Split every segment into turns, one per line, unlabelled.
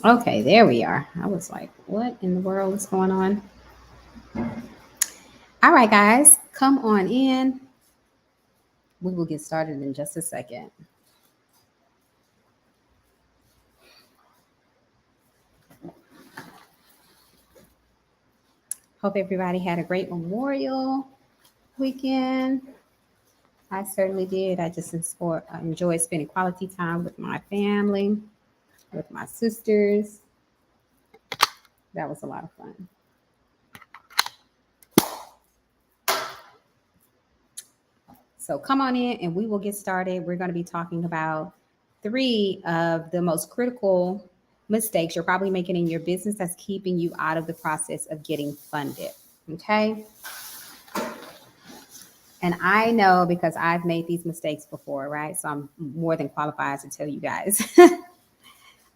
Okay, there we are. I was like, what in the world is going on? All right, guys, come on in. We will get started in just a second. Hope everybody had a great Memorial weekend. I certainly did. I enjoyed spending quality time with my family, with my sisters. That was a lot of fun. So come on in and we will get started. We're going to be talking about three of the most critical mistakes you're probably making in your business that's keeping you out of the process of getting funded. Okay. And I know because I've made these mistakes before, right? So I'm more than qualified to tell you guys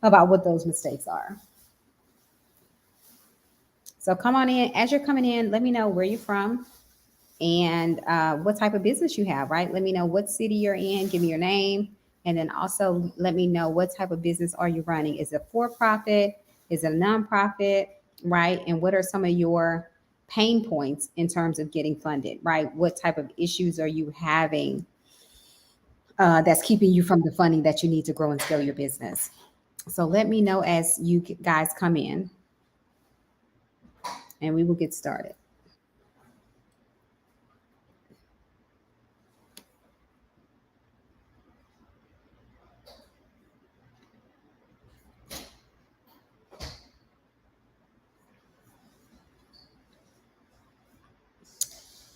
about what those mistakes are. So come on in. As you're coming in, let me know where you're from and what type of business you have, right? Let me know what city you're in. Give me your name. And then also let me know what type of business are you running? Is it for profit? Is it a nonprofit? Right? And what are some of your pain points in terms of getting funded, right? What type of issues are you having that's keeping you from the funding that you need to grow and scale your business? So let me know as you guys come in and we will get started.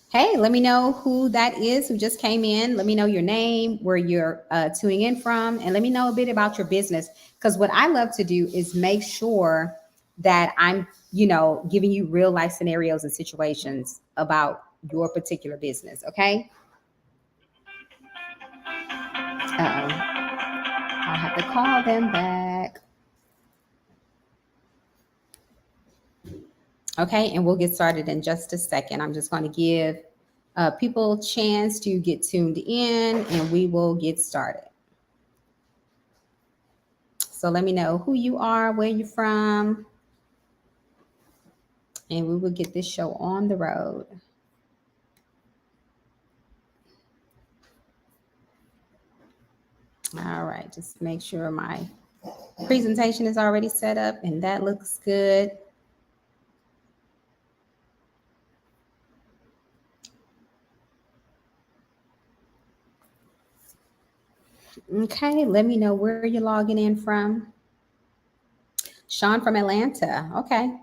Hey, let me know who that is who just came in. Let me know your name, where you're tuning in from, and let me know a bit about your business. Because what I love to do is make sure that I'm, giving you real life scenarios and situations about your particular business. Okay. Uh-oh. I'll have to call them back. Okay, and we'll get started in just a second. I'm just going to give people a chance to get tuned in and we will get started. So let me know who you are, where you're from, and we will get this show on the road. All right, just make sure my presentation is already set up and that looks good. Okay, let me know where you're logging in from. Sean from Atlanta. Okay.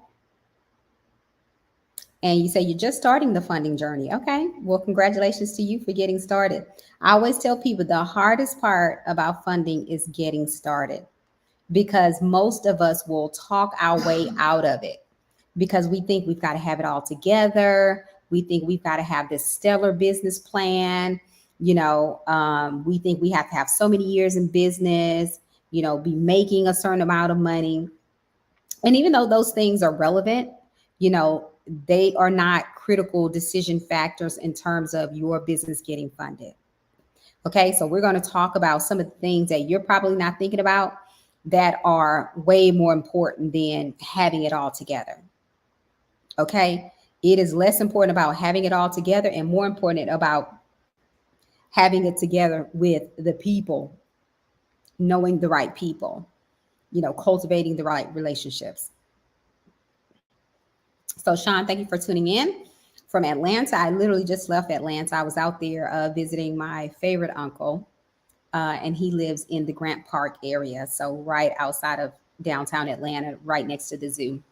And you say you're just starting the funding journey. Okay. Well, congratulations to you for getting started. I always tell people the hardest part about funding is getting started because most of us will talk our way out of it because we think we've got to have it all together. We think we've got to have this stellar business plan. We think we have to have so many years in business, be making a certain amount of money. And even though those things are relevant, they are not critical decision factors in terms of your business getting funded. Okay, so we're going to talk about some of the things that you're probably not thinking about that are way more important than having it all together. Okay, it is less important about having it all together and more important about having it together with the people, knowing the right people, cultivating the right relationships. So, Sean, thank you for tuning in from Atlanta. I literally just left Atlanta. I was out there visiting my favorite uncle, and he lives in the Grant Park area. So, right outside of downtown Atlanta, right next to the zoo.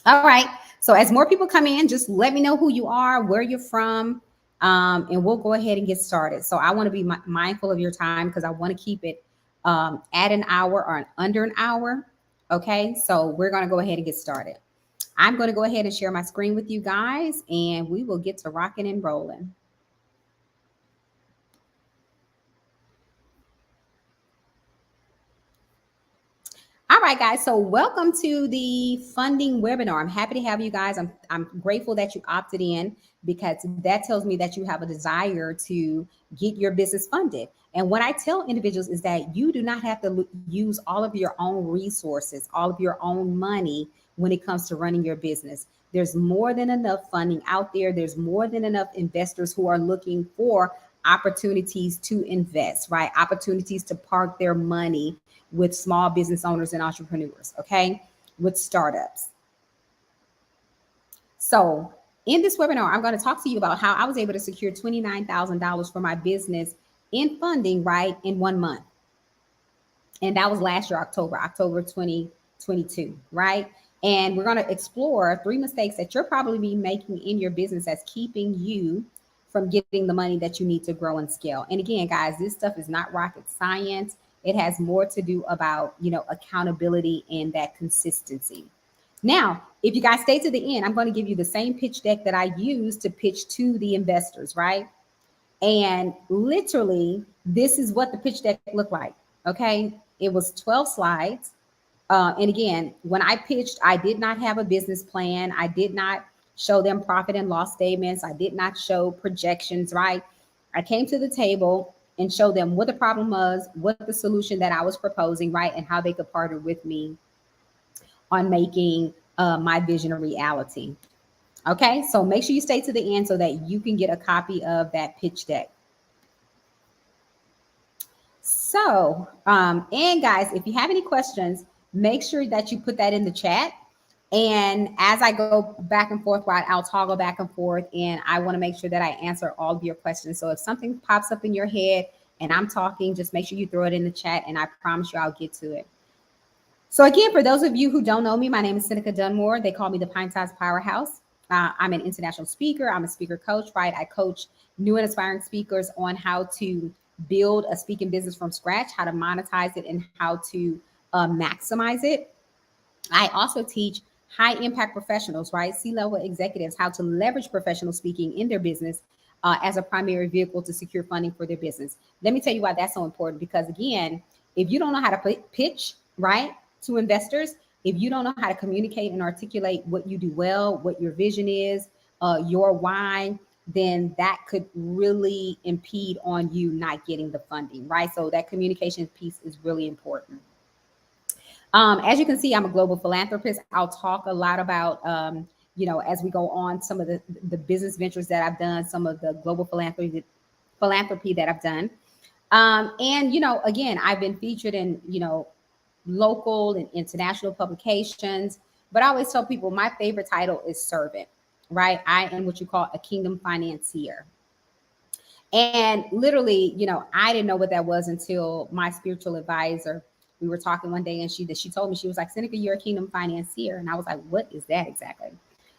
All right. So, as more people come in, just let me know who you are, where you're from, and we'll go ahead and get started. So, I want to be mindful of your time because I want to keep it at an hour or under an hour. Okay. So, we're going to go ahead and get started. I'm going to go ahead and share my screen with you guys, and we will get to rocking and rolling. All All right, guys. So welcome to the funding webinar. I'm happy to have you guys. I'm grateful that you opted in because that tells me that you have a desire to get your business funded. And what I tell individuals is that you do not have to use all of your own resources, all of your own money when it comes to running your business. There's more than enough funding out there. There's more than enough investors who are looking for opportunities to invest, right? Opportunities to park their money with small business owners and entrepreneurs, okay? With startups. So in this webinar, I'm going to talk to you about how I was able to secure $29,000 for my business in funding, right, in 1 month. And that was last year, October 2022, right? And we're going to explore 3 mistakes that you're probably be making in your business that's keeping you from getting the money that you need to grow and scale. And again, guys, this stuff is not rocket science. It has more to do about, accountability and that consistency. Now, if you guys stay to the end, I'm going to give you the same pitch deck that I used to pitch to the investors, right? And literally, this is what the pitch deck looked like. Okay. It was 12 slides. And again, when I pitched, I did not have a business plan. I did not show them profit and loss statements. I did not show projections, right? I came to the table and showed them what the problem was, what the solution that I was proposing, right? And how they could partner with me on making my vision a reality. Okay, so make sure you stay to the end so that you can get a copy of that pitch deck. So, and guys, if you have any questions, make sure that you put that in the chat. And as I go back and forth, right, I'll toggle back and forth, and I want to make sure that I answer all of your questions. So if something pops up in your head and I'm talking, just make sure you throw it in the chat, and I promise you I'll get to it. So again, for those of you who don't know me, my name is Seneca Dunmore. They call me the Pint-Sized Powerhouse. I'm an international speaker. I'm a speaker coach, right? I coach new and aspiring speakers on how to build a speaking business from scratch, how to monetize it, and how to maximize it. I also teach high impact professionals, right? C-level executives, how to leverage professional speaking in their business as a primary vehicle to secure funding for their business. Let me tell you why that's so important, because again, if you don't know how to pitch, right, to investors, if you don't know how to communicate and articulate what you do well, what your vision is, your why, then that could really impede on you not getting the funding, right? So that communication piece is really important. As you can see, I'm a global philanthropist. I'll talk a lot about, as we go on, some of the business ventures that I've done, some of the global philanthropy that I've done. And, again, I've been featured in, local and international publications, but I always tell people my favorite title is servant, right? I am what you call a kingdom financier. And literally, I didn't know what that was until my spiritual advisor, we were talking one day, and she told me, she was like, Seneca, you're a kingdom financier. And I was like, what is that exactly?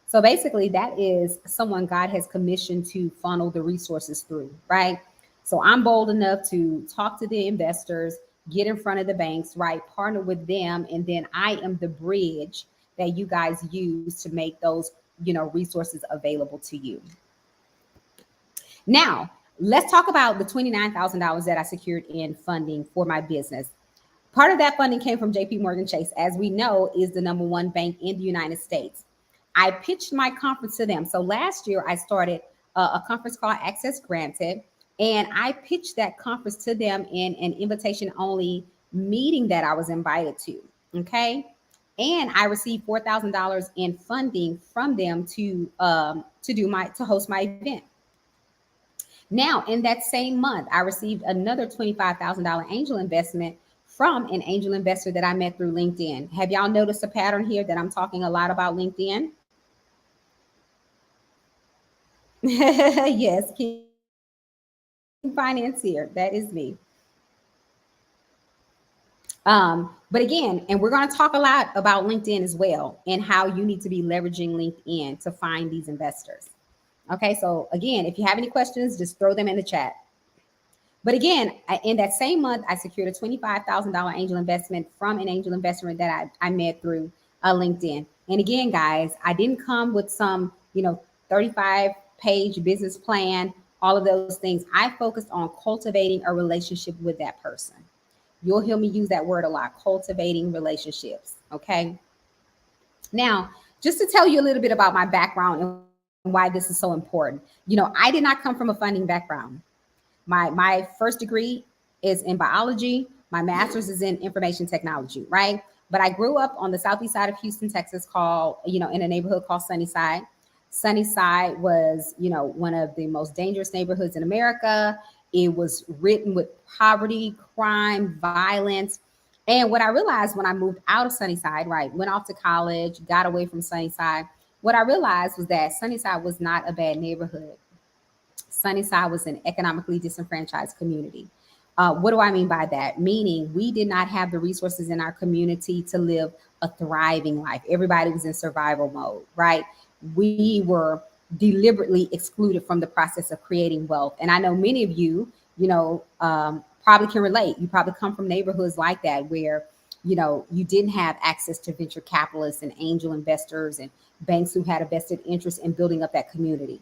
So basically, that is someone God has commissioned to funnel the resources through, right? So I'm bold enough to talk to the investors, get in front of the banks, right? Partner with them. And then I am the bridge that you guys use to make those, resources available to you. Now, let's talk about the $29,000 that I secured in funding for my business. Part of that funding came from JP Morgan Chase, as we know, is the #1 bank in the United States. I pitched my conference to them. So last year I started a conference called Access Granted, and I pitched that conference to them in an invitation only meeting that I was invited to. Okay. And I received $4,000 in funding from them to host my event. Now, in that same month, I received another $25,000 angel investment from an angel investor that I met through LinkedIn. Have y'all noticed a pattern here that I'm talking a lot about LinkedIn? Yes, King Financier, that is me. But again, and we're going to talk a lot about LinkedIn as well, and how you need to be leveraging LinkedIn to find these investors. Okay, so again, if you have any questions, just throw them in the chat. But again, in that same month, I secured a $25,000 angel investment from an angel investor that I met through LinkedIn. And again, guys, I didn't come with some, 35-page business plan, all of those things. I focused on cultivating a relationship with that person. You'll hear me use that word a lot, cultivating relationships. Okay. Now, just to tell you a little bit about my background and why this is so important. I did not come from a funding background. My first degree is in biology. My master's is in information technology, right? But I grew up on the southeast side of Houston, Texas, in a neighborhood called Sunnyside. Sunnyside was, one of the most dangerous neighborhoods in America. It was written with poverty, crime, violence. And what I realized when I moved out of Sunnyside, right, went off to college, got away from Sunnyside, what I realized was that Sunnyside was not a bad neighborhood. Sunnyside was an economically disenfranchised community. What do I mean by that? Meaning we did not have the resources in our community to live a thriving life. Everybody was in survival mode, right? We were deliberately excluded from the process of creating wealth. And I know many of you, probably can relate. You probably come from neighborhoods like that where, you didn't have access to venture capitalists and angel investors and banks who had a vested interest in building up that community.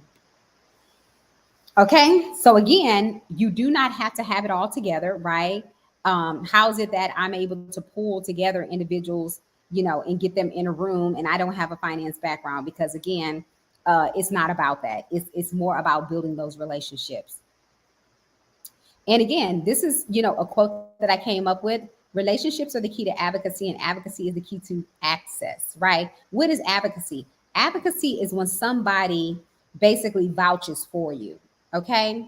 Okay, so again, you do not have to have it all together, right? How is it that I'm able to pull together individuals, and get them in a room, and I don't have a finance background? Because again, it's not about that. It's more about building those relationships. And again, this is, a quote that I came up with. Relationships are the key to advocacy, and advocacy is the key to access, right? What is advocacy? Advocacy is when somebody basically vouches for you. Okay.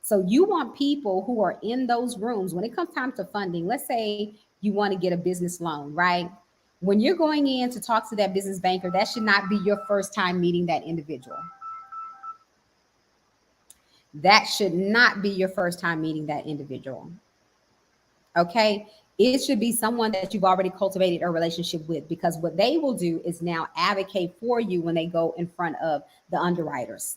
So you want people who are in those rooms when it comes time to funding. Let's say you want to get a business loan, right? When you're going in to talk to that business banker, that should not be your first time meeting that individual. That should not be your first time meeting that individual. Okay. It should be someone that you've already cultivated a relationship with, because what they will do is now advocate for you when they go in front of the underwriters.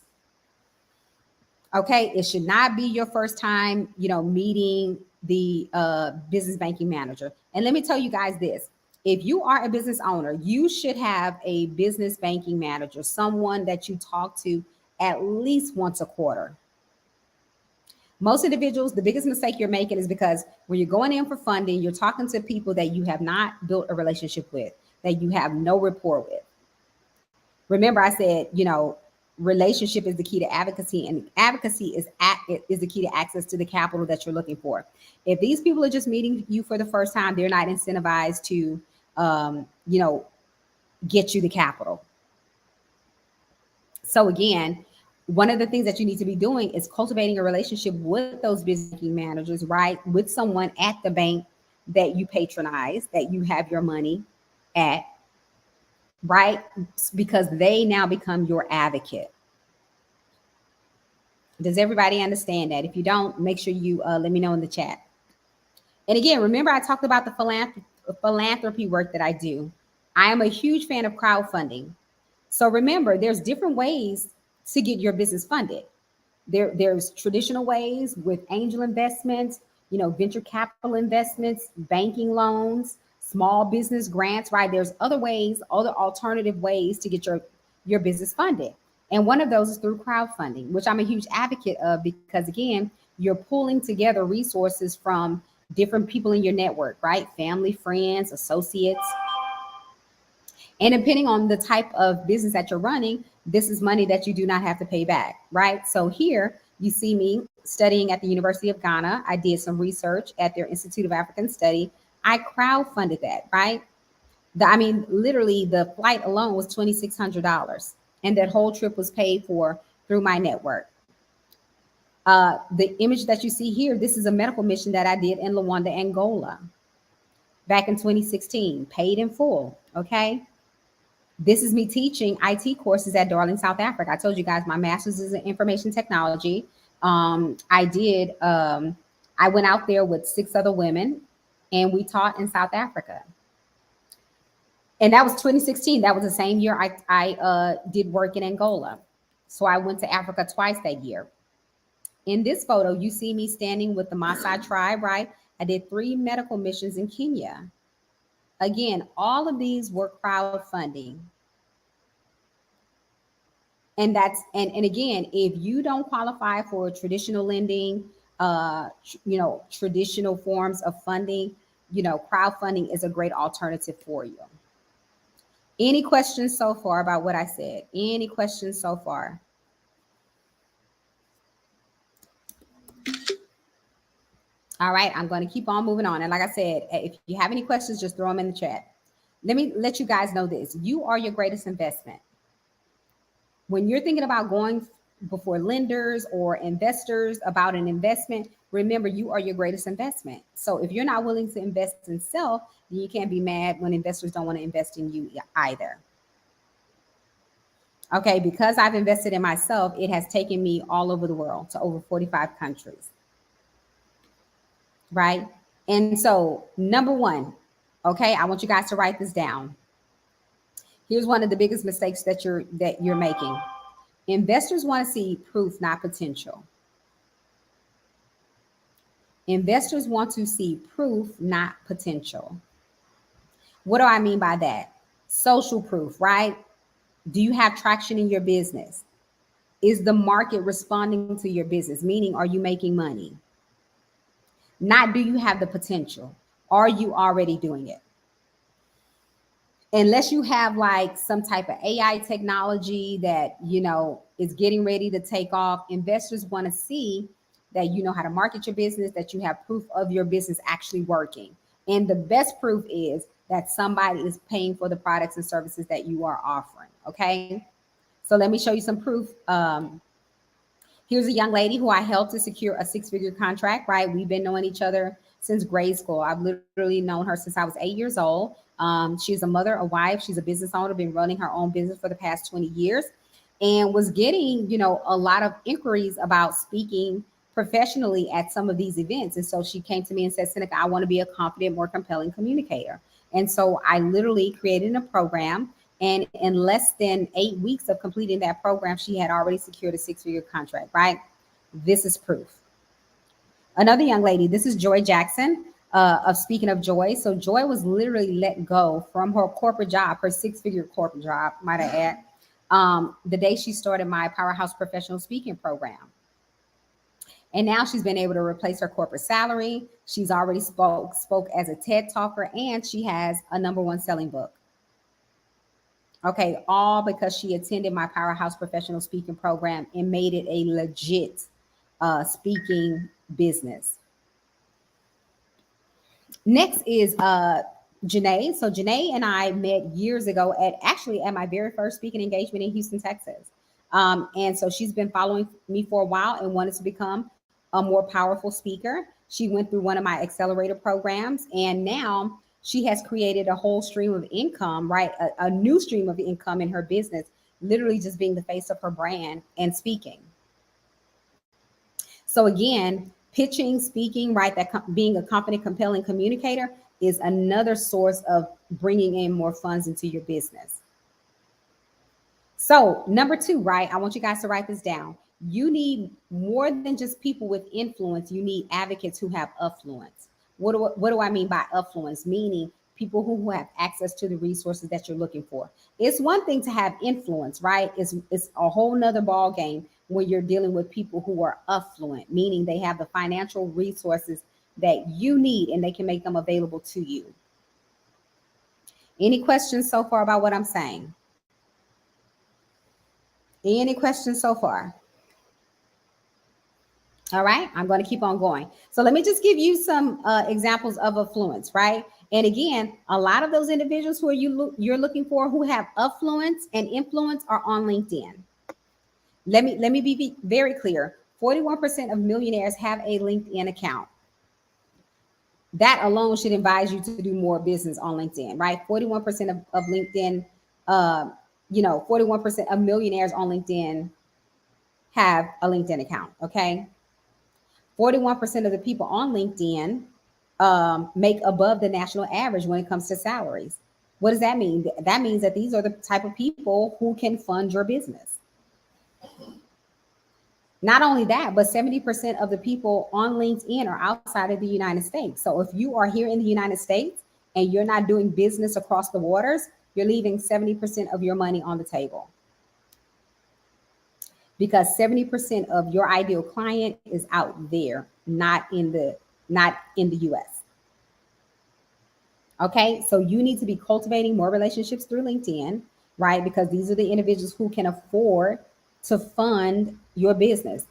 Okay. It should not be your first time, meeting the business banking manager. And let me tell you guys this. If you are a business owner, you should have a business banking manager, someone that you talk to at least once a quarter. Most individuals, the biggest mistake you're making is because when you're going in for funding, you're talking to people that you have not built a relationship with, that you have no rapport with. Remember, I said, relationship is the key to advocacy, and advocacy is the key to access to the capital that you're looking for. If these people are just meeting you for the first time, they're not incentivized to, get you the capital. So again, one of the things that you need to be doing is cultivating a relationship with those business banking managers, right? With someone at the bank that you patronize, that you have your money at, right? Because they now become your advocate. Does everybody understand that? If you don't, make sure you let me know in the chat. And again, remember I talked about the philanthropy work that I do. I am a huge fan of crowdfunding. So remember, there's different ways to get your business funded. There's traditional ways with angel investments, venture capital investments, banking loans, small business grants, right? There's other alternative ways to get your business funded. And one of those is through crowdfunding, which I'm a huge advocate of, because again, you're pulling together resources from different people in your network, right? Family, friends, associates. And depending on the type of business that you're running, this is money that you do not have to pay back, right? So here you see me studying at the University of Ghana. I did some research at their Institute of African Study. I crowdfunded that, right? Literally the flight alone was $2,600. And that whole trip was paid for through my network. The image that you see here, this is a medical mission that I did in Luanda, Angola, back in 2016, paid in full, okay? This is me teaching IT courses at Darling, South Africa. I told you guys my master's is in information technology. I went out there with 6 other women and we taught in South Africa. And that was 2016. That was the same year I did work in Angola. So I went to Africa twice that year. In this photo, you see me standing with the Maasai tribe, right? I did 3 medical missions in Kenya. Again, all of these were crowdfunding. And again, if you don't qualify for traditional lending, traditional forms of funding, crowdfunding is a great alternative for you. Any questions so far about what I said? Any questions so far? All right, I'm going to keep on moving on. And like I said, if you have any questions, just throw them in the chat. Let me let you guys know this. You are your greatest investment. When you're thinking about going before lenders or investors about an investment, remember you are your greatest investment. So if you're not willing to invest in self, then you can't be mad when investors don't want to invest in you either. Okay, because I've invested in myself, it has taken me all over the world to over 45 countries. Right? And so, number one, okay, I want you guys to write this down. Here's one of the biggest mistakes that you're making. Investors want to see proof, not potential. Investors want to see proof, not potential. What do I mean by that? Social proof, right? Do you have traction in your business? Is the market responding to your business? Meaning, are you making money? Not do you have the potential? Are you already doing it? Unless you have like some type of AI technology that, is getting ready to take off, investors want to see that you know how to market your business, that you have proof of your business actually working. And the best proof is that somebody is paying for the products and services that you are offering. Okay. So let me show you some proof. Here's a young lady who I helped to secure a 6-figure contract, right? We've been knowing each other since grade school. I've literally known her since I was 8 years old. She's a mother, a wife. She's a business owner, been running her own business for the past 20 years and was getting, a lot of inquiries about speaking professionally at some of these events. And so she came to me and said, Seneca, I want to be a confident, more compelling communicator. And so I literally created a program. And in less than 8 weeks of completing that program, she had already secured a 6-figure contract, right? This is proof. Another young lady, this is Joy Jackson of Speaking of Joy. So Joy was literally let go from her corporate job, her 6-figure corporate job, might I add, the day she started my Powerhouse Professional Speaking Program. And now she's been able to replace her corporate salary. She's already spoke as a TED talker, and she has a #1 selling book. Okay, all because she attended my Powerhouse Professional Speaking Program and made it a legit speaking business. Next is Janae. So Janae and I met years ago at my very first speaking engagement in Houston, Texas. And so she's been following me for a while and wanted to become a more powerful speaker. She went through one of my accelerator programs, and now she has created a whole stream of income, right? A new stream of income in her business, literally just being the face of her brand and speaking. So again, pitching, speaking, right? That being a confident, compelling communicator is another source of bringing in more funds into your business. So number 2, right? I want you guys to write this down. You need more than just people with influence. You need advocates who have affluence. What do I mean by affluence? Meaning people who have access to the resources that you're looking for. It's one thing to have influence, right? It's a whole nother ball game when you're dealing with people who are affluent, meaning they have the financial resources that you need and they can make them available to you. Any questions so far about what I'm saying? Any questions so far? All right, I'm going to keep on going. So let me just give you some examples of affluence, right? And again, a lot of those individuals who you're looking for who have affluence and influence are on LinkedIn. Let me be very clear. 41% of millionaires have a LinkedIn account. That alone should advise you to do more business on LinkedIn, right? 41% of LinkedIn, 41% of millionaires on LinkedIn have a LinkedIn account, okay? 41% of the people on LinkedIn make above the national average when it comes to salaries. What does that mean? That means that these are the type of people who can fund your business. Not only that, but 70% of the people on LinkedIn are outside of the United States. So if you are here in the United States and you're not doing business across the waters, you're leaving 70% of your money on the table. because 70% of your ideal client is out there, not in the US. Okay, so you need to be cultivating more relationships through LinkedIn, right? Because these are the individuals who can afford to fund your business,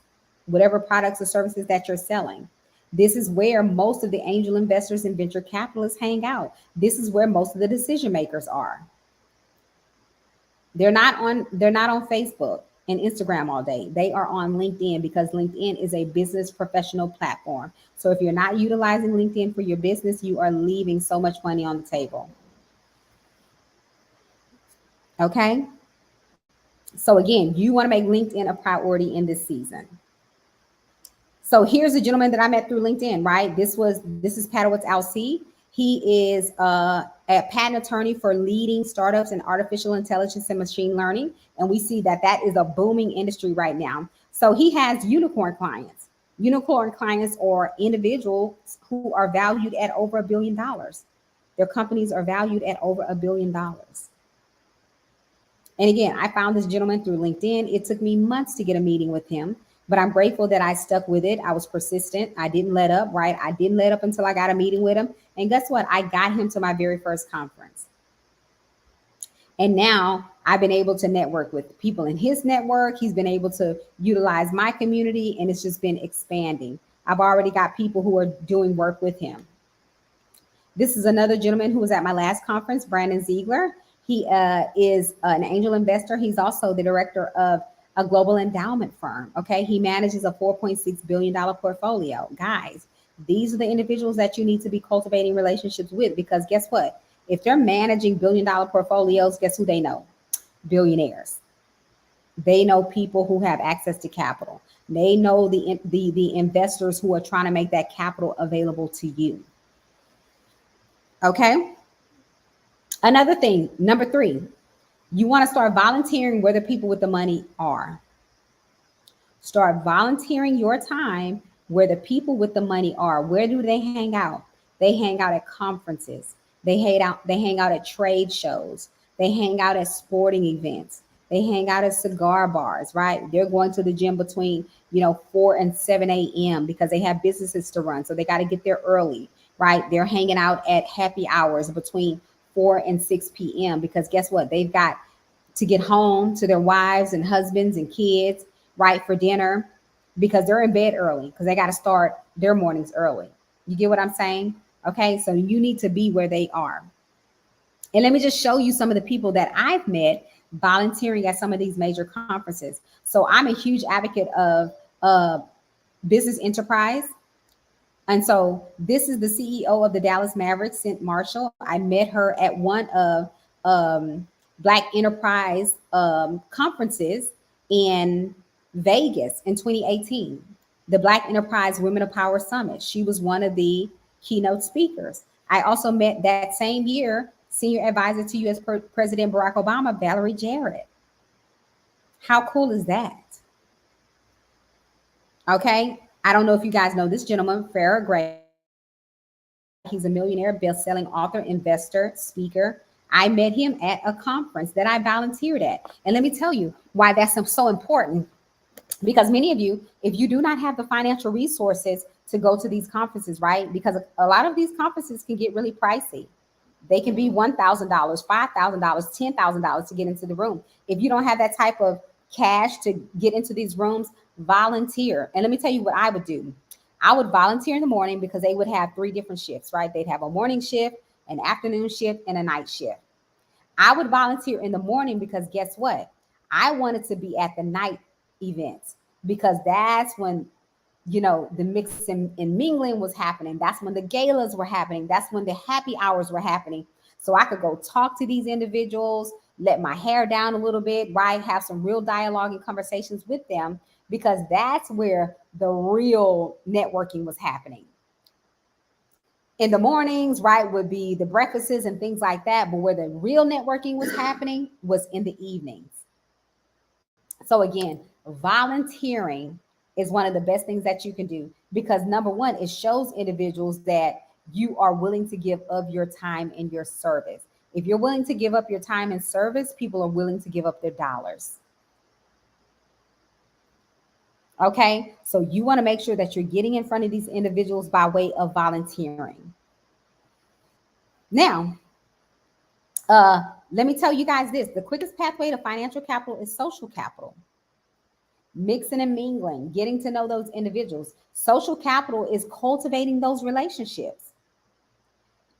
whatever products or services that you're selling. This is where most of the angel investors and venture capitalists hang out. This is where most of the decision makers are. They're not on Facebook and Instagram all day. They are on LinkedIn because LinkedIn is a business professional platform. So if you're not utilizing LinkedIn for your business, you are leaving so much money on the table. Okay? So again, you want to make LinkedIn a priority in this season. So here's a gentleman that I met through LinkedIn, right? This is Padowitz LC. He is a patent attorney for leading startups in artificial intelligence and machine learning, and we see that that is a booming industry right now. So he has unicorn clients. Unicorn clients are individuals who are valued at over $1 billion. Their companies are valued at over $1 billion. And again, I found this gentleman through LinkedIn. It took me months to get a meeting with him, but I'm grateful that I stuck with it. I was persistent. I didn't let up, right? I didn't let up until I got a meeting with him. And guess what? I got him to my very first conference. And now I've been able to network with people in his network. He's been able to utilize my community, and it's just been expanding. I've already got people who are doing work with him. This is another gentleman who was at my last conference, Brandon Ziegler. He is an angel investor. He's also the director of a global endowment firm. Okay. He manages a $4.6 billion portfolio. Guys, these are the individuals that you need to be cultivating relationships with, because guess what? If they're managing $1 billion portfolios, guess who they know? Billionaires. They know people who have access to capital. They know the investors who are trying to make that capital available to you. Okay. Another thing, number 3, you want to start volunteering where the people with the money are. Start volunteering your time where the people with the money are. Where do they hang out? They hang out at conferences. They hang out at trade shows. They hang out at sporting events. They hang out at cigar bars, right? They're going to the gym between, 4 and 7 a.m. because they have businesses to run. So they got to get there early, right? They're hanging out at happy hours between 4 and 6 p.m. because guess what? They've got to get home to their wives and husbands and kids, right, for dinner, because they're in bed early because they got to start their mornings early. You get what I'm saying? Okay, so you need to be where they are. And let me just show you some of the people that I've met volunteering at some of these major conferences. So I'm a huge advocate of business enterprise. And so this is the CEO of the Dallas Mavericks, Cint Marshall. I met her at one of Black Enterprise conferences in Vegas in 2018, the Black Enterprise Women of Power Summit. She was one of the keynote speakers. I also met that same year Senior Advisor to U.S. President Barack Obama, Valerie Jarrett. How cool is that? Okay. I don't know if you guys know this gentleman, Farrah Gray. He's a millionaire, best-selling author, investor, speaker. I met him at a conference that I volunteered at. And let me tell you why that's so important. Because many of you, if you do not have the financial resources to go to these conferences, right? Because a lot of these conferences can get really pricey. They can be $1,000, $5,000, $10,000 to get into the room. If you don't have that type of cash to get into these rooms, volunteer. And let me tell you what I would do. I would volunteer in the morning because they would have 3 different shifts, right? They'd have a morning shift, an afternoon shift, and a night shift. I would volunteer in the morning because guess what? I wanted to be at the night events because that's when, the mix and mingling was happening. That's when the galas were happening. That's when the happy hours were happening. So I could go talk to these individuals, let my hair down a little bit, right? Have some real dialogue and conversations with them because that's where the real networking was happening. In the mornings, right, would be the breakfasts and things like that. But where the real networking was happening was in the evenings. So again, volunteering is one of the best things that you can do because number 1, it shows individuals that you are willing to give of your time and your service. If you're willing to give up your time and service, people are willing to give up their dollars. Okay, so you want to make sure that you're getting in front of these individuals by way of volunteering. Now, uh, let me tell you guys this: the quickest pathway to financial capital is social capital. Mixing and mingling, getting to know those individuals. Social capital is cultivating those relationships.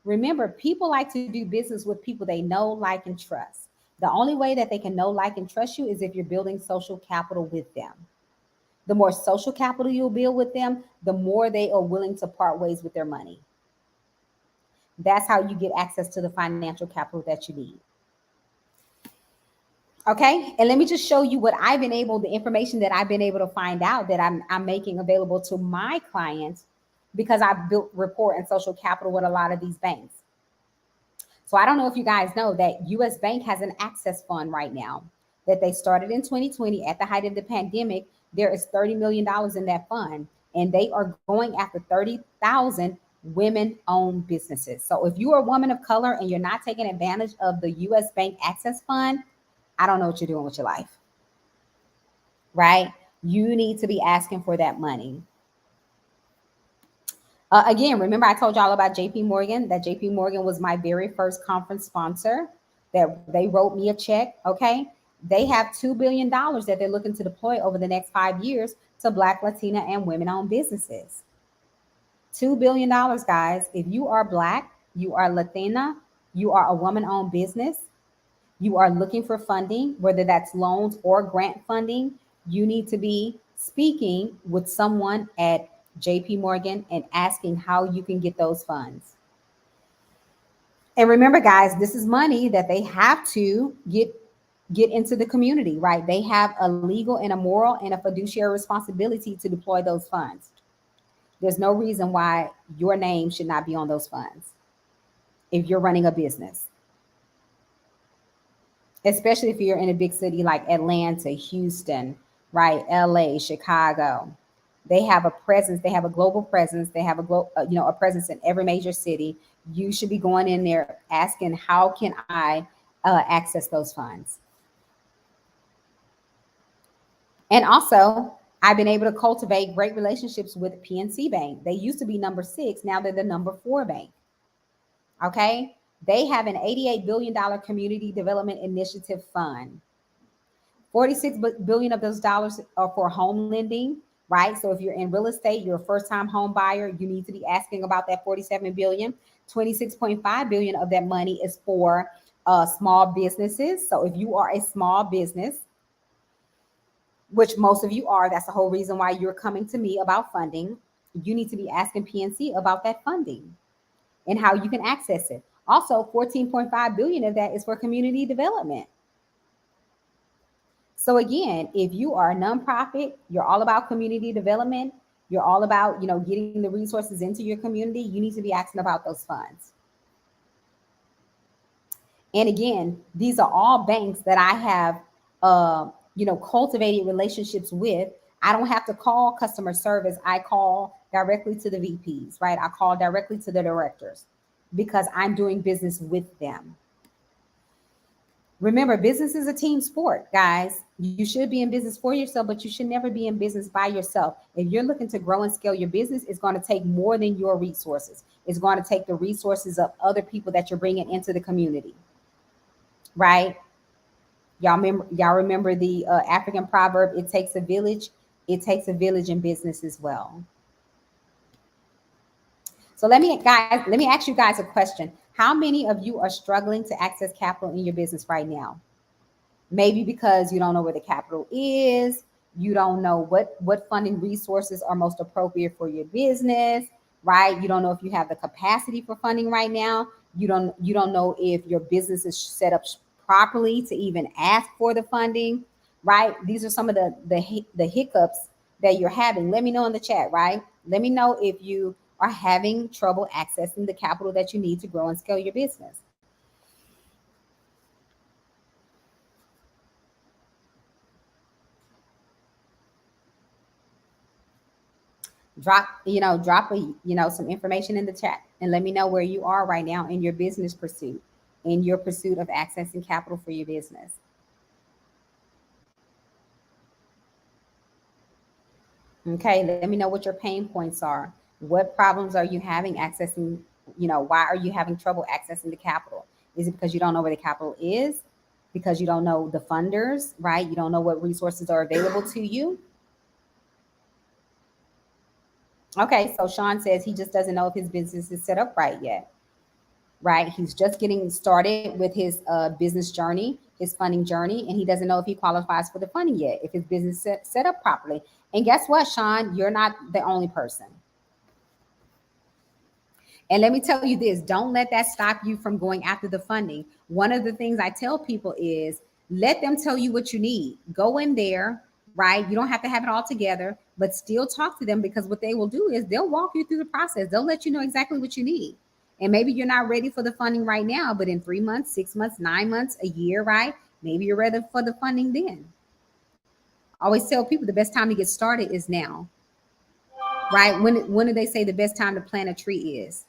Remember, people like to do business with people they know, like, and trust. The only way that they can know, like, and trust you is if you're building social capital with them. The more social capital you'll build with them, the more they are willing to part ways with their money. That's how you get access to the financial capital that you need. Okay, and let me just show you what I've been able, the information that I've been able to find out that I'm making available to my clients because I've built rapport and social capital with a lot of these banks. So I don't know if you guys know that US Bank has an access fund right now that they started in 2020 at the height of the pandemic. There is $30 million in that fund, and they are going after 30,000 women-owned businesses. So if you are a woman of color and you're not taking advantage of the US Bank Access Fund, I don't know what you're doing with your life, right? You need to be asking for that money. Again, remember I told y'all about JP Morgan, that JP Morgan was my very first conference sponsor, that they wrote me a check. Okay. They have $2 billion that they're looking to deploy over the next 5 years to Black, Latina, and women owned businesses. $2 billion, guys. If you are Black, you are Latina, you are a woman owned business, you are looking for funding, whether that's loans or grant funding, you need to be speaking with someone at JP Morgan and asking how you can get those funds. And remember, guys, this is money that they have to get into the community, right? They have a legal and a moral and a fiduciary responsibility to deploy those funds. There's no reason why your name should not be on those funds if you're running a business, especially if you're in a big city like Atlanta, Houston, right? LA, Chicago. They have a presence, they have a global presence, they have a presence in every major city. You should be going in there asking, how can I access those funds? And also, I've been able to cultivate great relationships with PNC Bank. They used to be number 6, now they're the number 4 bank. Okay? They have an $88 billion community development initiative fund. 46 billion of those dollars are for home lending, right? So if you're in real estate, you're a first-time home buyer, you need to be asking about that 47 billion. 26.5 billion of that money is for small businesses. So if you are a small business, which most of you are, that's the whole reason why you're coming to me about funding, you need to be asking PNC about that funding and how you can access it. Also, 14.5 billion of that is for community development. So again, if you are a nonprofit, you're all about community development, you're all about, getting the resources into your community, you need to be asking about those funds. And again, these are all banks that I have, cultivated relationships with. I don't have to call customer service. I call directly to the VPs, right? I call directly to the directors because I'm doing business with them. Remember, business is a team sport, guys. You should be in business for yourself, but you should never be in business by yourself. If you're looking to grow and scale your business, it's going to take more than your resources. It's going to take the resources of other people that you're bringing into the community, right? Y'all remember the African proverb, it takes a village. It takes a village in business as well. So let me ask you guys a question. How many of you are struggling to access capital in your business right now? Maybe because you don't know where the capital is, you don't know what funding resources are most appropriate for your business, right? You don't know if you have the capacity for funding right now. You don't know if your business is set up properly to even ask for the funding, right? These are some of the hiccups that you're having. Let me know in the chat, right? Let me know if you are having trouble accessing the capital that you need to grow and scale your business. Drop some information in the chat and let me know where you are right now in your business pursuit, in your pursuit of accessing capital for your business. Okay, let me know what your pain points are. What problems are you having accessing, why are you having trouble accessing the capital? Is it because you don't know where the capital is? Because you don't know the funders, right? You don't know what resources are available to you. Okay, so Sean says he just doesn't know if his business is set up right yet, right? He's just getting started with his business journey, his funding journey, and he doesn't know if he qualifies for the funding yet, if his business set up properly. And guess what, Sean? You're not the only person. And let me tell you this, don't let that stop you from going after the funding. One of the things I tell people is let them tell you what you need. Go in there, right? You don't have to have it all together, but still talk to them, because what they will do is they'll walk you through the process. They'll let you know exactly what you need. And maybe you're not ready for the funding right now, but in 3 months, 6 months, 9 months, a year, right? Maybe you're ready for the funding then. I always tell people the best time to get started is now, right? When do they say the best time to plant a tree is?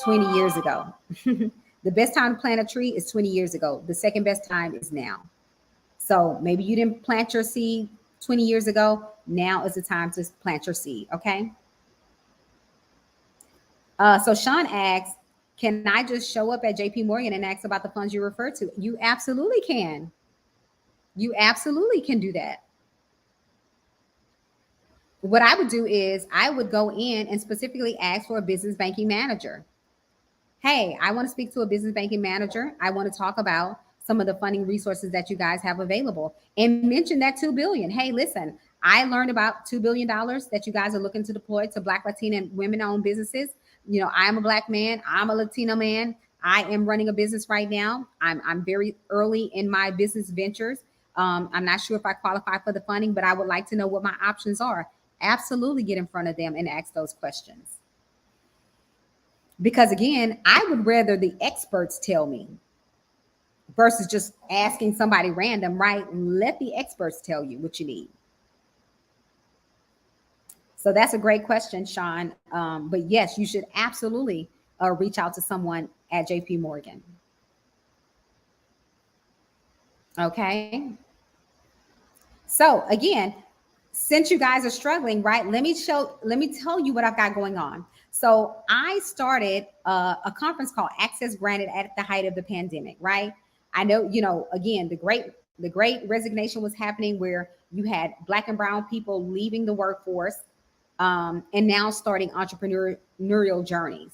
20 years ago. The best time to plant a tree is 20 years ago. The second best time is now. So maybe you didn't plant your seed 20 years ago. Now is the time to plant your seed. Okay. So Sean asks, can I just show up at JP Morgan and ask about the funds you refer to? You absolutely can. You absolutely can do that. What I would do is I would go in and specifically ask for a business banking manager. Hey, I want to speak to a business banking manager. I want to talk about some of the funding resources that you guys have available, and mention that 2 billion. Hey, listen, I learned about $2 billion that you guys are looking to deploy to Black, Latina, and women-owned businesses. I'm a Black man. I'm a Latino man. I am running a business right now. I'm very early in my business ventures. I'm not sure if I qualify for the funding, but I would like to know what my options are. Absolutely get in front of them and ask those questions. Because again, I would rather the experts tell me versus just asking somebody random, right? Let the experts tell you what you need. So that's a great question, Sean. But yes, you should absolutely reach out to someone at JP Morgan. Okay. So again, since you guys are struggling, right? Let me tell you what I've got going on. So I started a conference called Access Granted at the height of the pandemic, right? I know, again, the great resignation was happening, where you had Black and brown people leaving the workforce, and now starting entrepreneurial journeys.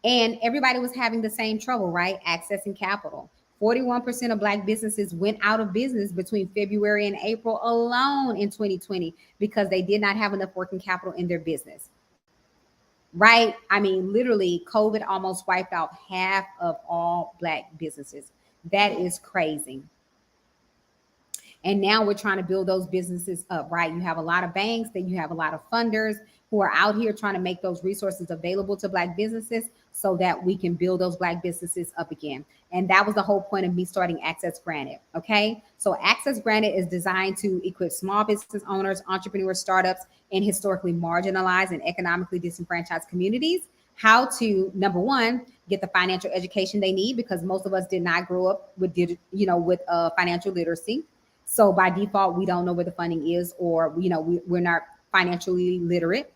And everybody was having the same trouble, right? Accessing capital. 41% of Black businesses went out of business between February and April alone in 2020 because they did not have enough working capital in their business. Right? I mean, literally, COVID almost wiped out half of all Black businesses. That is crazy. And now we're trying to build those businesses up, right? You have a lot of banks, then you have a lot of funders who are out here trying to make those resources available to Black businesses so that we can build those Black businesses up again. And that was the whole point of me starting Access Granted. Okay. So Access Granted is designed to equip small business owners, entrepreneurs, startups, and historically marginalized and economically disenfranchised communities how to, number one, get the financial education they need, because most of us did not grow up with, financial literacy. So by default, we don't know where the funding is, or we're not financially literate.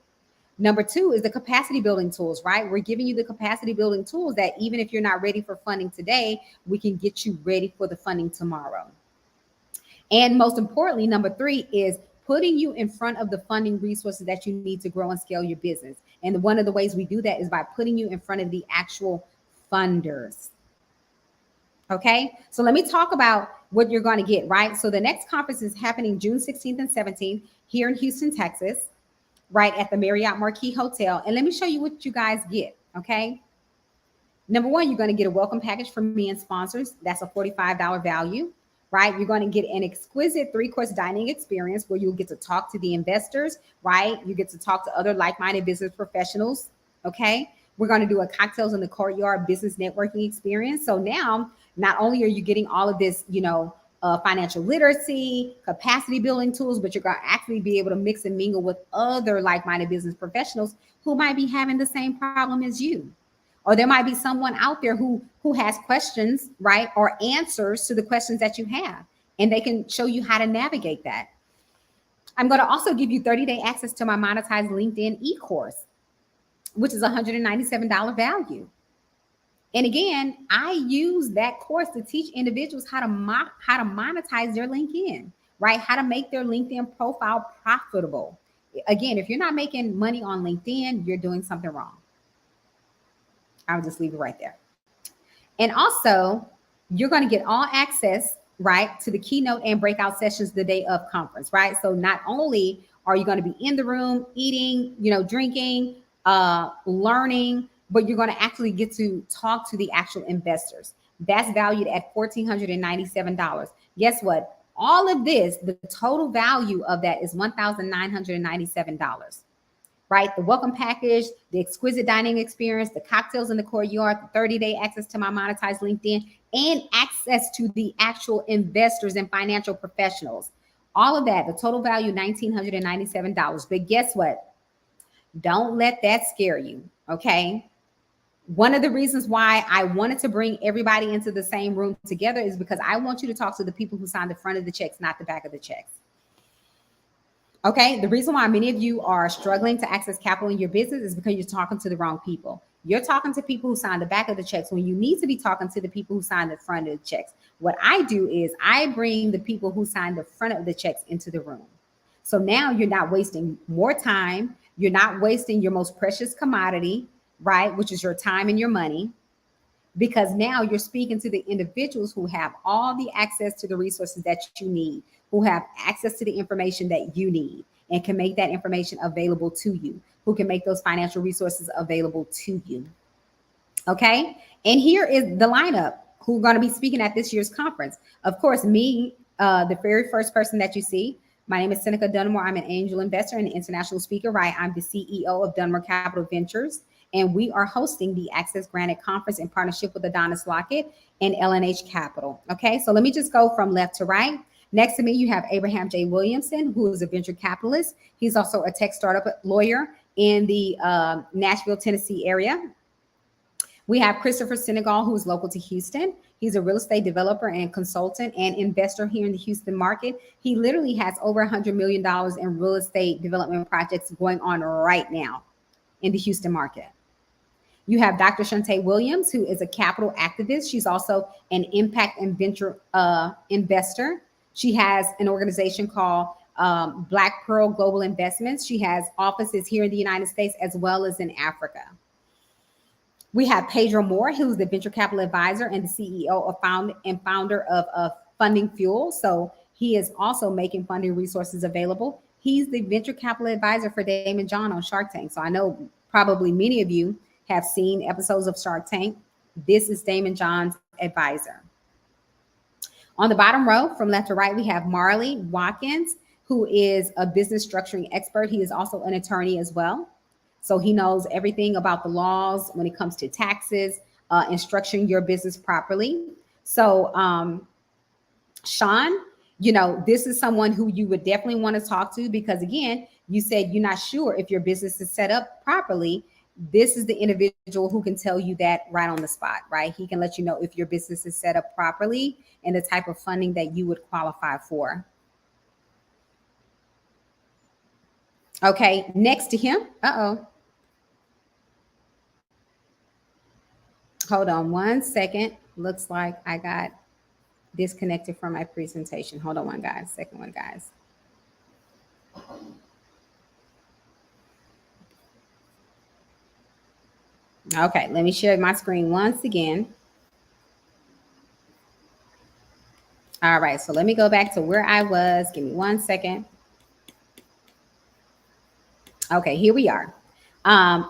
Number two is the capacity building tools, right? We're giving you the capacity building tools that even if you're not ready for funding today, we can get you ready for the funding tomorrow. And most importantly, number three is putting you in front of the funding resources that you need to grow and scale your business. And one of the ways we do that is by putting you in front of the actual funders. Okay, so let me talk about what you're going to get, right? So the next conference is happening June 16th and 17th here in Houston, Texas, right at the Marriott Marquis Hotel. And let me show you what you guys get, okay? Number one, you're going to get a welcome package from me and sponsors. That's a $45 value, right? You're going to get an exquisite 3-course dining experience where you'll get to talk to the investors, right? You get to talk to other like-minded business professionals, okay? We're going to do a cocktails in the courtyard business networking experience. So now, not only are you getting all of this, financial literacy, capacity building tools, but you're going to actually be able to mix and mingle with other like-minded business professionals who might be having the same problem as you. Or there might be someone out there who has questions, right? Or answers to the questions that you have, and they can show you how to navigate that. I'm going to also give you 30-day access to my monetized LinkedIn e-course, which is $197 value. And again, I use that course to teach individuals how to monetize their LinkedIn, right? How to make their LinkedIn profile profitable. Again, if you're not making money on LinkedIn, you're doing something wrong. I'll just leave it right there. And also, you're going to get all access, right, to the keynote and breakout sessions the day of conference, right? So not only are you going to be in the room eating, drinking, learning, but you're going to actually get to talk to the actual investors. That's valued at $1,497. Guess what? All of this, the total value of that is $1,997, right? The welcome package, the exquisite dining experience, the cocktails in the courtyard, the 30-day access to my monetized LinkedIn, and access to the actual investors and financial professionals. All of that, the total value, $1,997. But guess what? Don't let that scare you, okay? One of the reasons why I wanted to bring everybody into the same room together is because I want you to talk to the people who signed the front of the checks, not the back of the checks. Okay, the reason why many of you are struggling to access capital in your business is because you're talking to the wrong people. You're talking to people who sign the back of the checks when you need to be talking to the people who sign the front of the checks. What I do is I bring the people who sign the front of the checks into the room. So now you're not wasting more time. You're not wasting your most precious commodity, right? Which is your time and your money, because now you're speaking to the individuals who have all the access to the resources that you need, who have access to the information that you need and can make that information available to you, who can make those financial resources available to you. Okay. And here is the lineup who are going to be speaking at this year's conference. Of course, me, the very first person that you see. My name is Seneca Dunmore. I'm an angel investor and international speaker, right? I'm the CEO of Dunmore Capital Ventures, and we are hosting the Access Granted Conference in partnership with Adonis Lockett and LNH Capital. Okay, so let me just go from left to right. Next to me, you have Abraham J. Williamson, who is a venture capitalist. He's also a tech startup lawyer in the Nashville, Tennessee area. We have Christopher Senegal, who's local to Houston. He's a real estate developer and consultant and investor here in the Houston market. He literally has over $100 million in real estate development projects going on right now in the Houston market. You have Dr. Shantae Williams, who is a capital activist. She's also an impact and venture investor. She has an organization called Black Pearl Global Investments. She has offices here in the United States as well as in Africa. We have Pedro Moore, who's the venture capital advisor and the CEO and founder of Funding Fuel. So he is also making funding resources available. He's the venture capital advisor for Damon John on Shark Tank. So I know probably many of you have seen episodes of Shark Tank. This is Damon John's advisor. On the bottom row, from left to right, we have Marley Watkins, who is a business structuring expert. He is also an attorney as well. So he knows everything about the laws when it comes to taxes and structuring your business properly. So Sean, this is someone who you would definitely want to talk to, because again, you said you're not sure if your business is set up properly. This is the individual who can tell you that right on the spot, right? He can let you know if your business is set up properly and the type of funding that you would qualify for. Okay, next to him, hold on one second. Looks like I got disconnected from my presentation. Hold on second one, guys. Okay, let me share my screen once again. All right, so let me go back to where I was. Give me 1 second. Okay, here we are.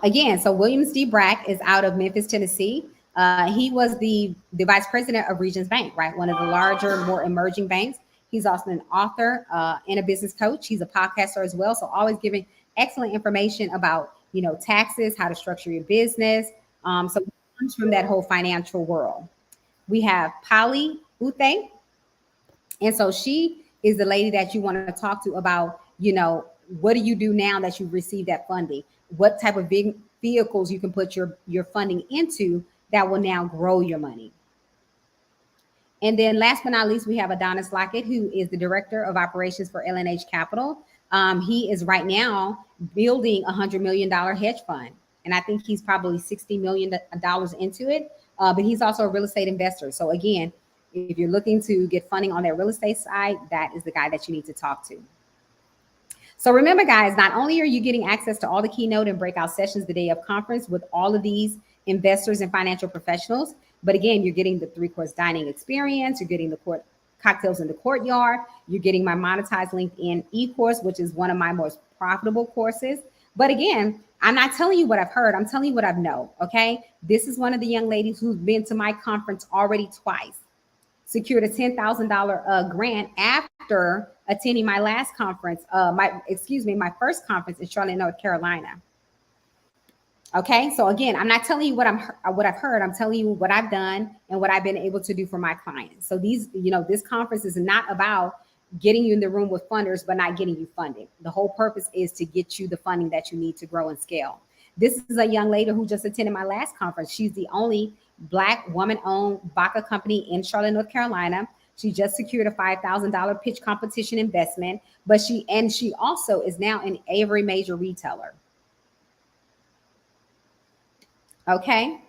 Again, so Williams D. Brack is out of Memphis, Tennessee. He was the vice president of Regions Bank, right? One of the larger, more emerging banks. He's also an author and a business coach. He's a podcaster as well. So always giving excellent information about, taxes, how to structure your business. So it comes from that whole financial world. We have Polly Ute. And so she is the lady that you want to talk to about, what do you do now that you've received that funding? What type of big vehicles you can put your funding into that will now grow your money. And then last but not least, we have Adonis Lockett, who is the director of operations for LNH Capital. He is right now building $100 million hedge fund, and I think he's probably $60 million into it. But he's also a real estate investor. So again, if you're looking to get funding on that real estate side, that is the guy that you need to talk to. So remember, guys, not only are you getting access to all the keynote and breakout sessions the day of conference with all of these investors and financial professionals, but again, you're getting the 3-course dining experience, you're getting the cocktails in the courtyard, you're getting my monetized LinkedIn e-course, which is one of my most profitable courses. But again, I'm not telling you what I've heard, I'm telling you what I've known, okay? This is one of the young ladies who's been to my conference already twice, secured a $10,000 grant after attending my last conference, my first conference in Charlotte, North Carolina. Okay, so again, I'm not telling you what I've heard. I'm telling you what I've done and what I've been able to do for my clients. So this conference is not about getting you in the room with funders, but not getting you funding. The whole purpose is to get you the funding that you need to grow and scale. This is a young lady who just attended my last conference. She's the only Black woman-owned vodka company in Charlotte, North Carolina. She just secured a $5,000 pitch competition investment, but she also is now in every major retailer. Okay.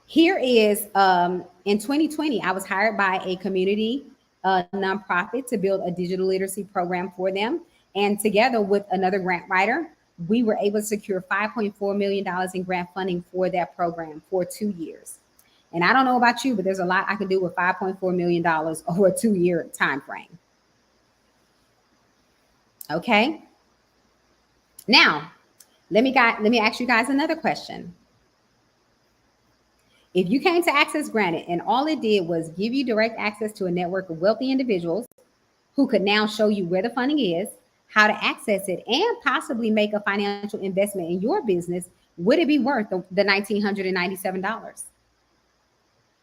Here is, in 2020, I was hired by a community nonprofit to build a digital literacy program for them. And together with another grant writer, we were able to secure $5.4 million in grant funding for that program for 2 years. And I don't know about you, but there's a lot I can do with $5.4 million over a 2-year time frame. Okay. Now, let me ask you guys another question. If you came to Access Granted and all it did was give you direct access to a network of wealthy individuals who could now show you where the funding is, how to access it, and possibly make a financial investment in your business, would it be worth the $1,997?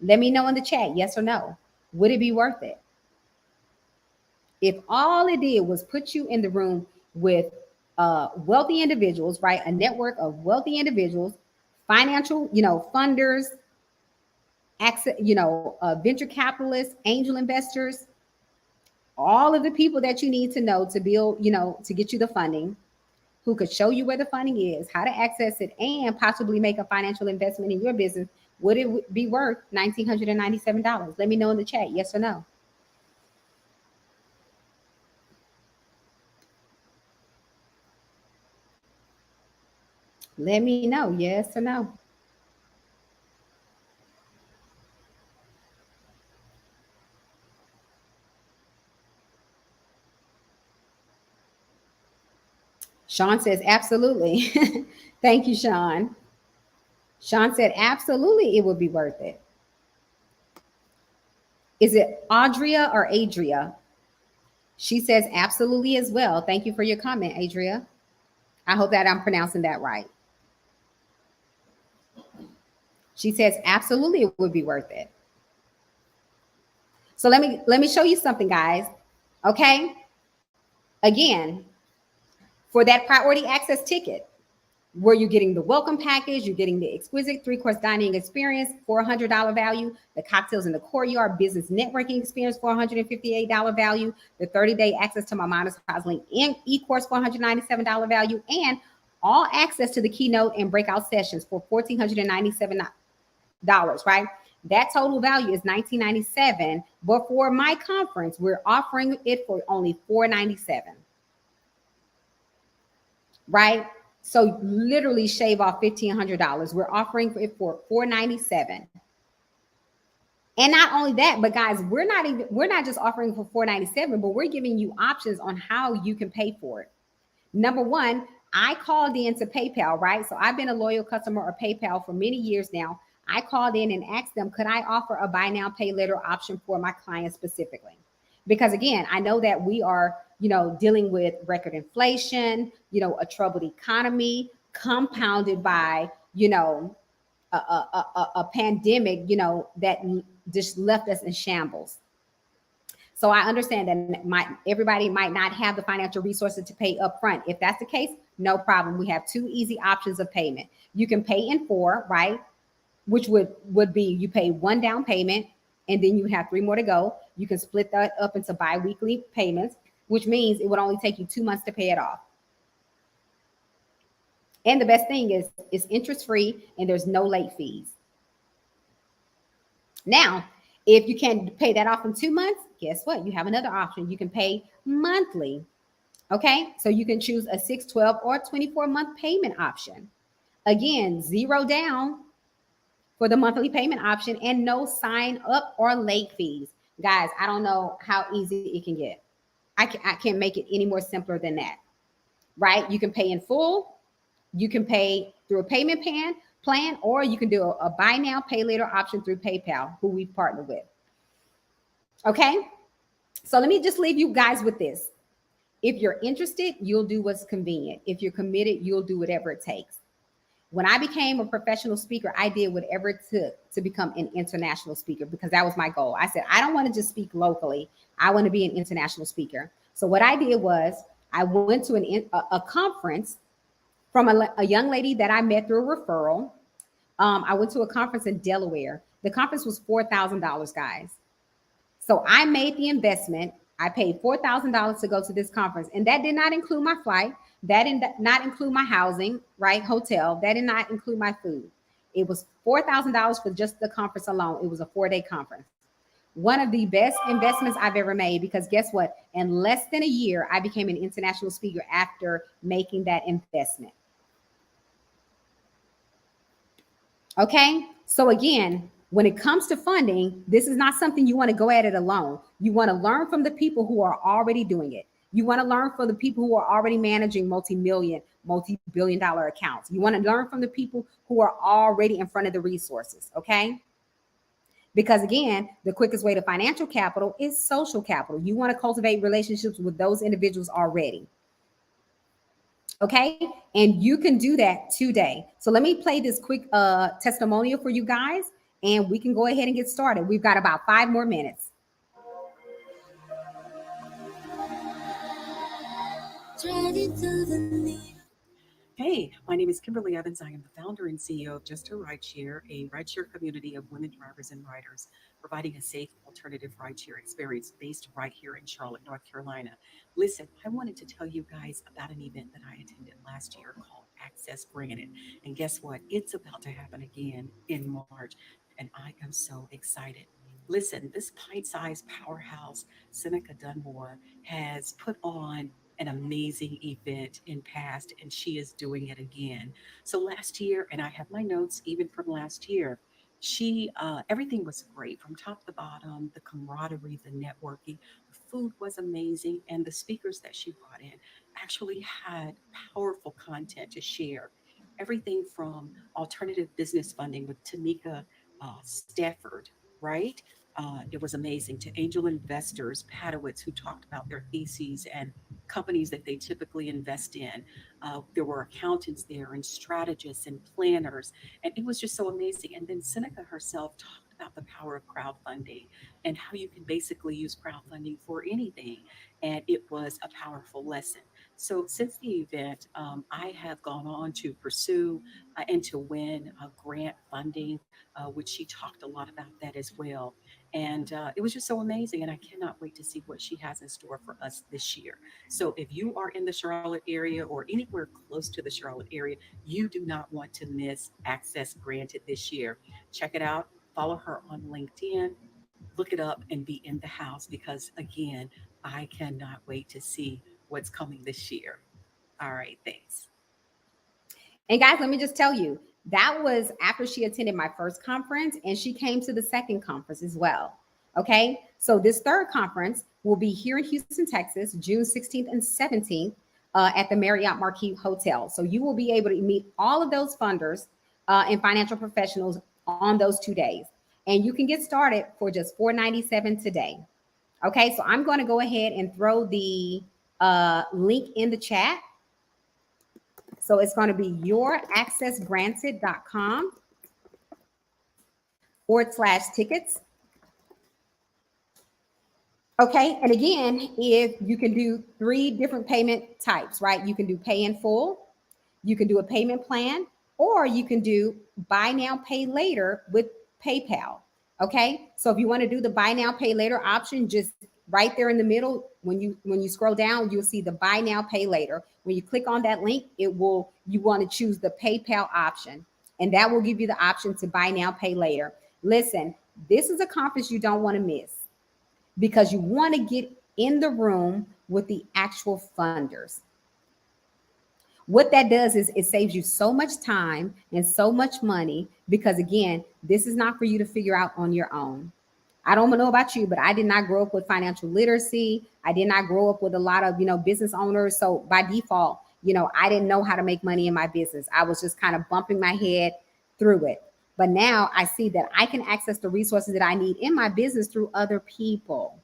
Let me know in the chat, yes or no. Would it be worth it? If all it did was put you in the room with wealthy individuals, right? A network of wealthy individuals, financial, funders, access, venture capitalists, angel investors, all of the people that you need to know to build, to get you the funding, who could show you where the funding is, how to access it, and possibly make a financial investment in your business, would it be worth $1,997? Let me know in the chat, yes or no. Let me know, yes or no. Sean says, absolutely. Thank you, Sean. Sean said, absolutely, it would be worth it. Is it Audria or Adria? She says, absolutely as well. Thank you for your comment, Adria. I hope that I'm pronouncing that right. She says, absolutely, it would be worth it. So let me show you something, guys. Okay. Again, for that priority access ticket, where you're getting the welcome package, you're getting the exquisite 3-course dining experience for $100 value, the cocktails in the courtyard business networking experience for $158 value, the 30-day access to my monetized LinkedIn e-course for $197 value, and all access to the keynote and breakout sessions for $1,497, right? That total value is $1,997, but for my conference, we're offering it for only $497, right? So literally shave off $1,500. We're offering it for $497. And not only that, but guys, we're not just offering for $497, but we're giving you options on how you can pay for it. Number one, I called in to PayPal, right? So I've been a loyal customer of PayPal for many years now. I called in and asked them, could I offer a buy now, pay later option for my clients specifically? Because again, I know that we are, dealing with record inflation, a troubled economy compounded by, a pandemic, that just left us in shambles. So I understand that everybody might not have the financial resources to pay upfront. If that's the case, no problem. We have 2 easy options of payment. You can pay in 4, right? Which would be you pay 1 down payment and then you have 3 more to go. You can split that up into bi-weekly payments, which means it would only take you 2 months to pay it off. And the best thing is it's interest free and there's no late fees. Now, if you can't pay that off in 2 months, guess what? You have another option. You can pay monthly. Okay, so you can choose a 6, 12, or 24-month payment option. Again, zero down for the monthly payment option and no sign up or late fees. Guys, I don't know how easy it can get. I can't make it any more simpler than that, right? You can pay in full. You can pay through a payment plan, or you can do a buy now, pay later option through PayPal, who we've partnered with. Okay, so let me just leave you guys with this. If you're interested, you'll do what's convenient. If you're committed, you'll do whatever it takes. When I became a professional speaker, I did whatever it took to become an international speaker because that was my goal. I said, I don't want to just speak locally. I want to be an international speaker. So what I did was I went to a conference from a young lady that I met through a referral. I went to a conference in Delaware. The conference was $4,000, guys. So I made the investment. I paid $4,000 to go to this conference, and that did not include my flight. That did not include my housing, right? Hotel. That did not include my food. It was $4,000 for just the conference alone. It was a 4-day conference. One of the best investments I've ever made, because guess what? In less than a year, I became an international speaker after making that investment. Okay, so again, when it comes to funding, this is not something you want to go at it alone. You want to learn from the people who are already doing it. You want to learn from the people who are already managing multi-billion dollar accounts. You want to learn from the people who are already in front of the resources, okay? Because again, the quickest way to financial capital is social capital. You want to cultivate relationships with those individuals already. Okay, and you can do that today. So let me play this quick testimonial for you guys, and we can go ahead and get started. We've got about 5 more minutes.
Hey, my name is Kimberly Evans. I am the founder and CEO of Just a Rideshare, a rideshare community of women drivers and riders, providing a safe alternative rideshare experience based right here in Charlotte, North Carolina. Listen, I wanted to tell you guys about an event that I attended last year called Access Granted. And guess what? It's about to happen again in March, and I am so excited. Listen, this pint-sized powerhouse, Seneca Dunmore, has put on an amazing event in past, and she is doing it again. So last year, and I have my notes even from last year, she everything was great from top to bottom. The camaraderie, the networking, the food was amazing, and the speakers that she brought in actually had powerful content to share. Everything from alternative business funding with Tamika Stafford, right? It was amazing, to angel investors, Padowitz, who talked about their theses and companies that they typically invest in. There were accountants there and strategists and planners, and it was just so amazing. And then Seneca herself talked about the power of crowdfunding and how you can basically use crowdfunding for anything. And it was a powerful lesson. So since the event, I have gone on to pursue and to win grant funding, which she talked a lot about that as well. And it was just so amazing. And I cannot wait to see what she has in store for us this year. So if you are in the Charlotte area or anywhere close to the Charlotte area, you do not want to miss Access Granted this year. Check it out. Follow her on LinkedIn. Look it up and be in the house because, again, I cannot wait to see what's coming this year. All right. Thanks.
And guys, let me just tell you, that was after she attended my first conference and she came to the second conference as well. Okay. So this third conference will be here in Houston, Texas, June 16th and 17th at the Marriott Marquis Hotel. So you will be able to meet all of those funders and financial professionals on those 2 days. And you can get started for just $497 today. Okay. So I'm going to go ahead and throw the link in the chat. So it's going to be youraccessgranted.com/tickets. Okay. And again, if you can do 3 different payment types, right? You can do pay in full, you can do a payment plan, or you can do buy now, pay later with PayPal. Okay. So if you want to do the buy now, pay later option, just right there in the middle, when you scroll down, you'll see the buy now, pay later. When you click on that link, you want to choose the PayPal option, and that will give you the option to buy now, pay later. Listen, this is a conference you don't want to miss because you want to get in the room with the actual funders. What that does is it saves you so much time and so much money because, again, this is not for you to figure out on your own. I don't know about you, but I did not grow up with financial literacy. I did not grow up with a lot of, business owners. So by default, I didn't know how to make money in my business. I was just kind of bumping my head through it. But now I see that I can access the resources that I need in my business through other people.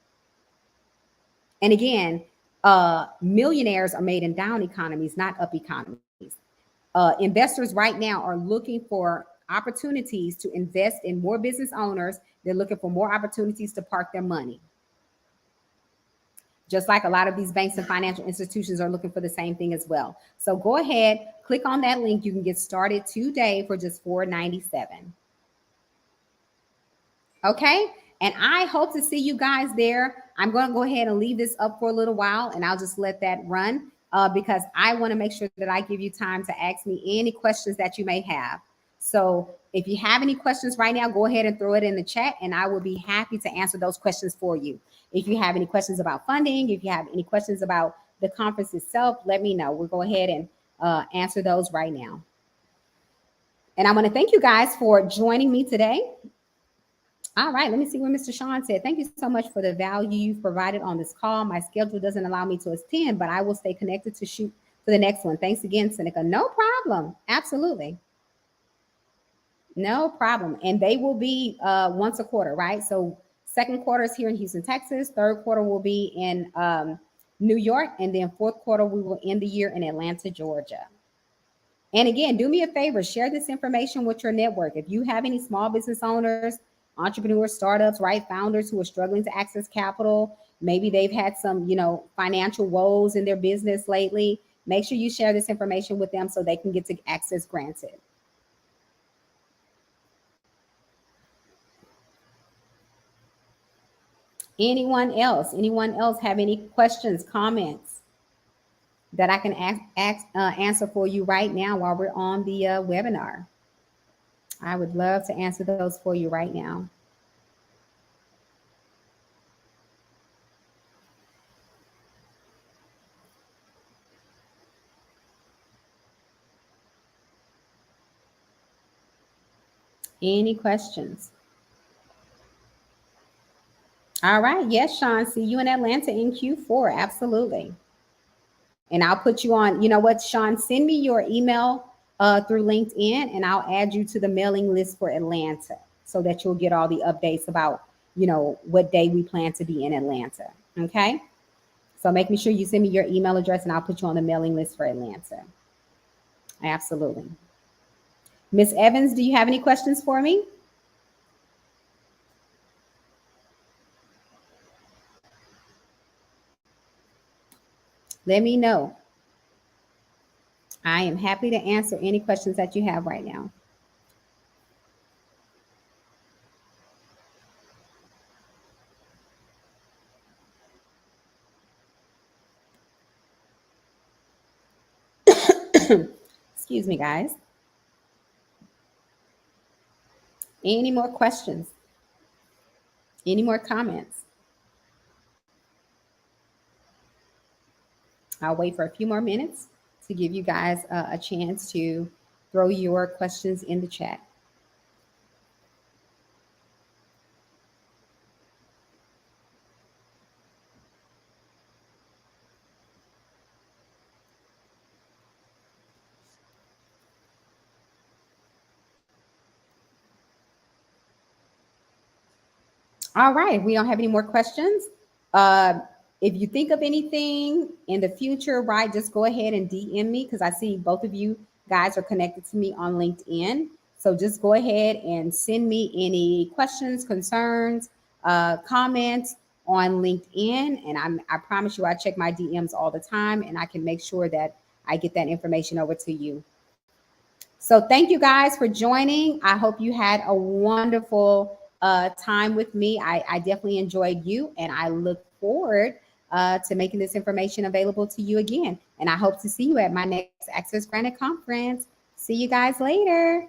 And again, millionaires are made in down economies, not up economies. Investors right now are looking for opportunities to invest in more business owners. They're looking for more opportunities to park their money. Just like a lot of these banks and financial institutions are looking for the same thing as well. So go ahead, click on that link. You can get started today for just $4.97. Okay. And I hope to see you guys there. I'm going to go ahead and leave this up for a little while and I'll just let that run because I want to make sure that I give you time to ask me any questions that you may have. So if you have any questions right now, go ahead and throw it in the chat and I will be happy to answer those questions for you. If you have any questions about funding, if you have any questions about the conference itself, let me know. We'll go ahead and answer those right now. And I want to thank you guys for joining me today. All right, let me see what Mr. Sean said. Thank you so much for the value you've provided on this call. My schedule doesn't allow me to attend, but I will stay connected to shoot for the next one. Thanks again, Seneca. No problem. Absolutely. No problem. And they will be once a quarter, right? So second quarter is here in Houston, Texas. Third quarter will be in New York. And then fourth quarter, we will end the year in Atlanta, Georgia. And again, do me a favor, share this information with your network. If you have any small business owners, entrepreneurs, startups, right, founders who are struggling to access capital, maybe they've had some, financial woes in their business lately, make sure you share this information with them so they can get to access granted. Anyone else? Anyone else have any questions, comments that I can answer for you right now while we're on the webinar? I would love to answer those for you right now. Any questions? All right. Yes, Sean. See you in Atlanta in Q4. Absolutely. And I'll put you on, you know what, Sean, send me your email through LinkedIn and I'll add you to the mailing list for Atlanta so that you'll get all the updates about, what day we plan to be in Atlanta. Okay. So make sure you send me your email address and I'll put you on the mailing list for Atlanta. Absolutely. Miss Evans, do you have any questions for me? Let me know. I am happy to answer any questions that you have right now. Excuse me, guys. Any more questions? Any more comments? I'll wait for a few more minutes to give you guys a chance to throw your questions in the chat. All right, we don't have any more questions. If you think of anything in the future, right, just go ahead and DM me because I see both of you guys are connected to me on LinkedIn. So just go ahead and send me any questions, concerns, comments on LinkedIn. And I promise you, I check my DMs all the time and I can make sure that I get that information over to you. So thank you guys for joining. I hope you had a wonderful time with me. I definitely enjoyed you and I look forward to making this information available to you again. And I hope to see you at my next Access Granted conference. See you guys later.